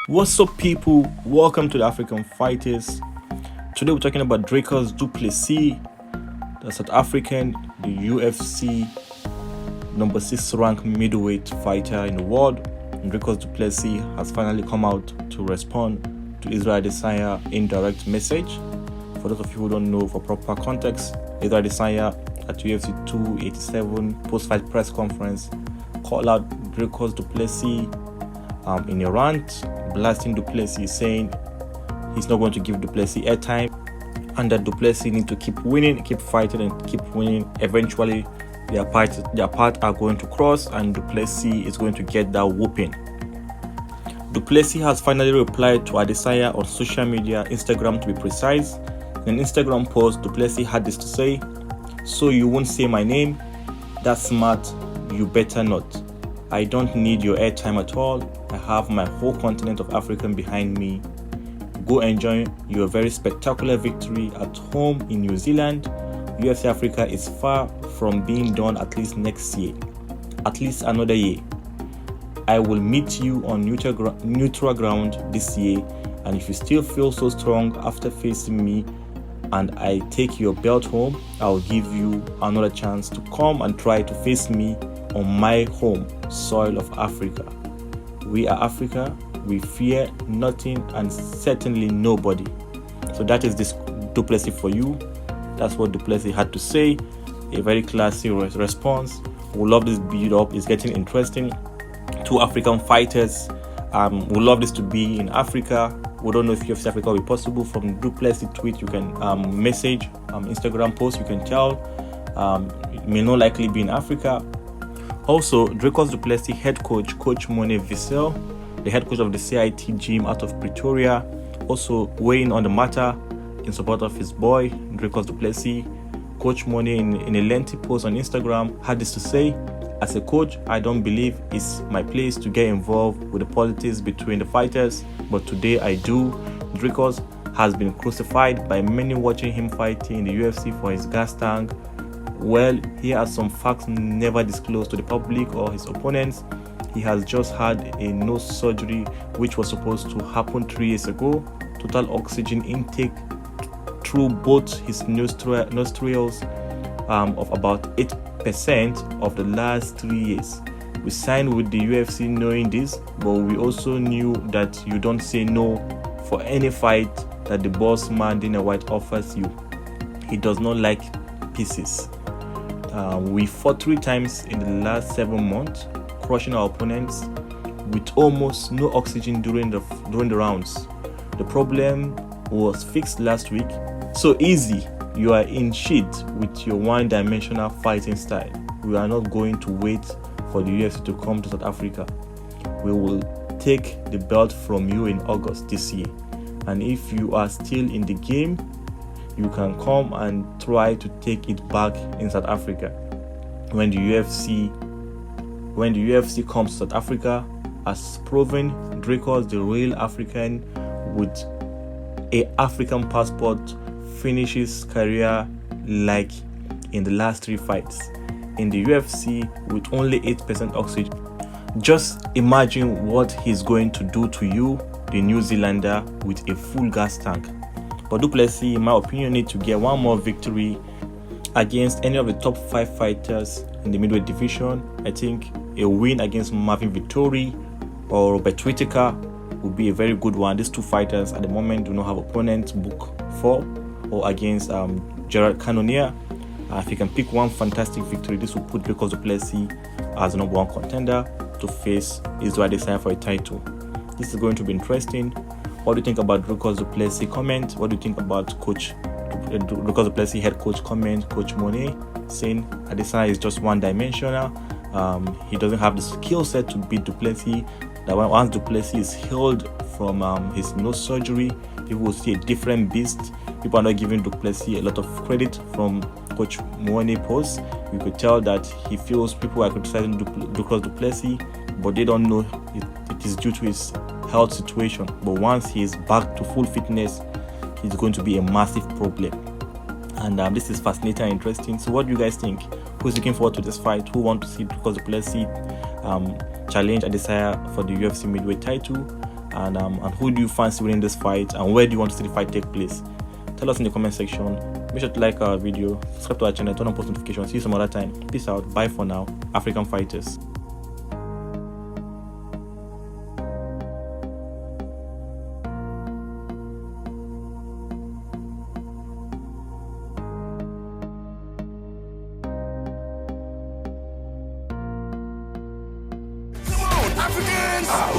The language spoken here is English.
What's up, people? Welcome to the African Fighters. Today we're talking about Dricus Du Plessis, the South African, the UFC number 6 ranked middleweight fighter in the world. Dricus Du Plessis has finally come out to respond to Israel Adesanya indirect message. For those of you who don't know, for proper context, Israel Adesanya at UFC 287 post-fight press conference called out Dricus Du Plessis in a rant, blasting Du Plessis, saying he's not going to give Du Plessis airtime and that Du Plessis needs to keep winning, keep fighting and keep winning. Eventually their paths are going to cross and Du Plessis is going to get that whooping. Du Plessis has finally replied to Adesanya on social media, Instagram to be precise. In an Instagram post, Du Plessis had this to say: "So you won't say my name? That's smart, you better not. I don't need your airtime at all. I have my whole continent of Africa behind me. Go enjoy your very spectacular victory at home in New Zealand. UFC Africa is far from being done at least next year, at least another year. I will meet you on neutral ground this year, and if you still feel so strong after facing me and I take your belt home, I'll give you another chance to come and try to face me on my home soil of Africa. We are Africa, we fear nothing and certainly nobody." So that is this Du Plessis for you. That's what Du Plessis had to say. A very classy response. We love this build up, it's getting interesting. Two African fighters. We love this to be in Africa. We don't know if UFC Africa will be possible. From Du Plessis tweet, you can message, Instagram post, you can tell. It may not likely be in Africa. Also, Dricus Du Plessis head coach, Coach Mone Vissel, the head coach of the CIT gym out of Pretoria, also weighing on the matter in support of his boy, Dricus Du Plessis. Coach Mone, in a lengthy post on Instagram, had this to say: "As a coach, I don't believe it's my place to get involved with the politics between the fighters, but today I do. Dricus has been crucified by many watching him fighting in the UFC for his gas tank. Well, here are some facts never disclosed to the public or his opponents. He has just had a nose surgery which was supposed to happen 3 years ago. Total oxygen intake through both his nostrils of about 8% of the last 3 years. We signed with the UFC knowing this, but we also knew that you don't say no for any fight that the boss man Dana White offers you. He does not like pieces. We fought 3 times in the last 7 months, crushing our opponents with almost no oxygen during the rounds. The problem was fixed last week. So easy, you are in shit with your one-dimensional fighting style. We are not going to wait for the UFC to come to South Africa. We will take the belt from you in August this year. And if you are still in the game, you can come and try to take it back in South Africa. When the UFC comes to South Africa, as proven, Dricus, the real African with a African passport, finishes career like in the last 3 fights in the UFC with only 8% oxygen. Just imagine what he's going to do to you, the New Zealander, with a full gas tank. But Du Plessis, in my opinion, need to get one more victory against any of the top 5 fighters in the middleweight division. I think a win against Marvin Vettori or Robert Whittaker would be a very good one. These 2 fighters at the moment do not have opponents book for, or against Gerard Cannonier. If you can pick one fantastic victory, this will put Dricus Du Plessis as the number 1 contender to face Israel Adesanya for a title. This is going to be interesting. What do you think about Dricus Du Plessis comment? What do you think about Coach Dricus Du Plessis head coach comment? Coach Mone saying Adesanya is just one-dimensional. He doesn't have the skill set to beat Du Plessis. That once Du Plessis is healed from his nose surgery, people will see a different beast. People are not giving Du Plessis a lot of credit from Coach Mone post. You could tell that he feels people are criticizing Dricus Du Plessis, but they don't know it is due to his health situation. But once he is back to full fitness, he's going to be a massive problem. And this is fascinating and interesting. So what do you guys think? Who's looking forward to this fight? Who want to see Dricus Du Plessis challenge Adesanya for the UFC middleweight title? and who do you fancy winning this fight, and where do you want to see the fight take place? Tell us in the comment section. Make sure to like our video, subscribe to our channel, turn on post notifications. See you some other time. Peace out. Bye for now. African Fighters. Africans!